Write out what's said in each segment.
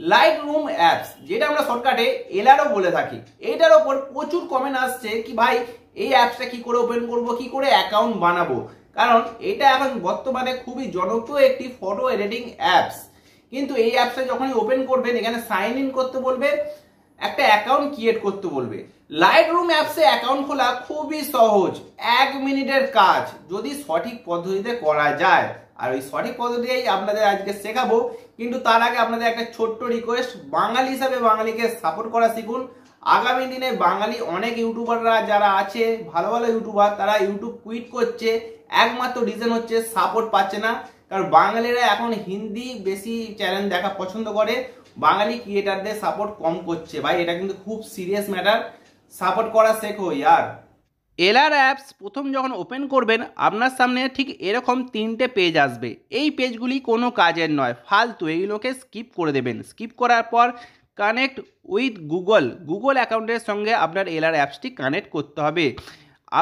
Light room apps, যেটা আমরা শর্টকাটে এলআরও বলে থাকি, এইটার ওপর প্রচুর কমেন্ট আসছে কি ভাই এই অ্যাপসটা কি করে ওপেন করব, কি করে অ্যাকাউন্ট বানাবো। কারণ এটা এখন বর্তমানে খুবই জনপ্রিয় একটি ফটো এডিটিং অ্যাপস। কিন্তু এই অ্যাপসটা যখনই ওপেন করবেন এখানে সাইন ইন করতে বলবে, একটা অ্যাকাউন্ট ক্রিয়েট করতে বলবে। লাইট রুম অ্যাপসে অ্যাকাউন্ট খোলা খুবই সহজ, 1 মিনিটের কাজ যদি সঠিক পদ্ধতিতে করা যায়। আর ওই সঠিক পদ্ধতিই আপনাদের আজকে শেখাবো। কিন্তু তার আগে আপনাদের একটা ছোট্ট রিকোয়েস্ট, বাঙালি হিসাবে বাঙালিকে সাপোর্ট করা শিখুন। আগামী দিনে বাঙালি অনেক ইউটিউবাররা যারা আছে, ভালো ভালো ইউটিউবার, তারা ইউটিউব কুইট করছে, একমাত্র রিজন হচ্ছে সাপোর্ট পাচ্ছে না। কারণ বাঙালিরা এখন হিন্দি বেশি চ্যানেল দেখা পছন্দ করে, বাঙালি ক্রিয়েটারদের সাপোর্ট কম করছে। ভাই এটা কিন্তু খুব সিরিয়াস ম্যাটার, সাপোর্ট করা শেখো ইয়ার। এলআর অ্যাপস প্রথম যখন ওপেন করবেন আপনার সামনে ঠিক এরকম 3টে পেজ আসবে। এই পেজগুলি কোনো কাজের নয়, ফালতু, এইগুলোকে স্কিপ করে দেবেন। স্কিপ করার পর কানেক্ট উইথ গুগল অ্যাকাউন্টের সঙ্গে আপনার এলআর অ্যাপসটি কানেক্ট করতে হবে।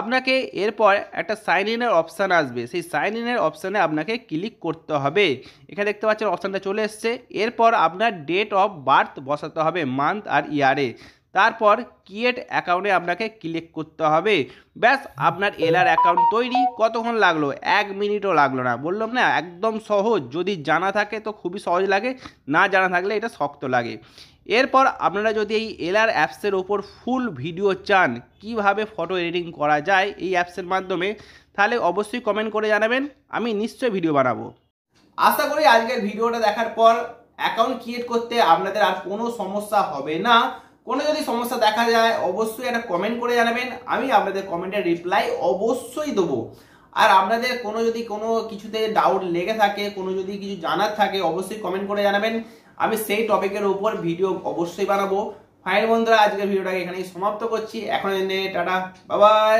আপনাকে এরপর একটা সাইন ইনের অপশান আসবে, সেই সাইন ইনের অপশানে আপনাকে ক্লিক করতে হবে। এখানে দেখতে পাচ্ছেন অপশানটা চলে এসছে। এরপর আপনার ডেট অফ বার্থ বসাতে হবে, মান্থ আর ইয়ারে। তারপর ক্রিয়েট অ্যাকাউন্টে আপনাকে ক্লিক করতে হবে। ব্যাস, আপনার এলআর অ্যাকাউন্ট তৈরি। কতক্ষণ লাগলো? 1 মিনিটও লাগলো না। বললাম না, একদম সহজ। যদি জানা থাকে তো খুবই সহজ লাগে, না জানা থাকলে এটা শক্ত লাগে। এরপর আপনারা যদি এই এলআর অ্যাপসের ওপর ফুল ভিডিও চান, কিভাবে ফটো এডিটিং করা যায় এই অ্যাপসের মাধ্যমে, তাহলে অবশ্যই কমেন্ট করে জানাবেন, আমি নিশ্চয়ই ভিডিও বানাবো। আশা করি আজকের ভিডিওটা দেখার পর অ্যাকাউন্ট ক্রিয়েট করতে আপনাদের আর কোনো সমস্যা হবে না। কোনো যদি সমস্যা দেখা যায় অবশ্যই একটা কমেন্ট করে জানাবেন, আমি আপনাদের কমেন্টের রিপ্লাই অবশ্যই দেবো। আর আপনাদের যদি কোনো কিছুতে ডাউট লেগে থাকে, কোনো যদি কিছু জানার থাকে, অবশ্যই কমেন্ট করে জানাবেন, আমি সেই টপিকের উপর ভিডিও অবশ্যই বানাবো। ফাইন বন্ধুরা, আজকের ভিডিওটাকে এখানেই সমাপ্ত করছি। এখন টাটা, বাই বাই।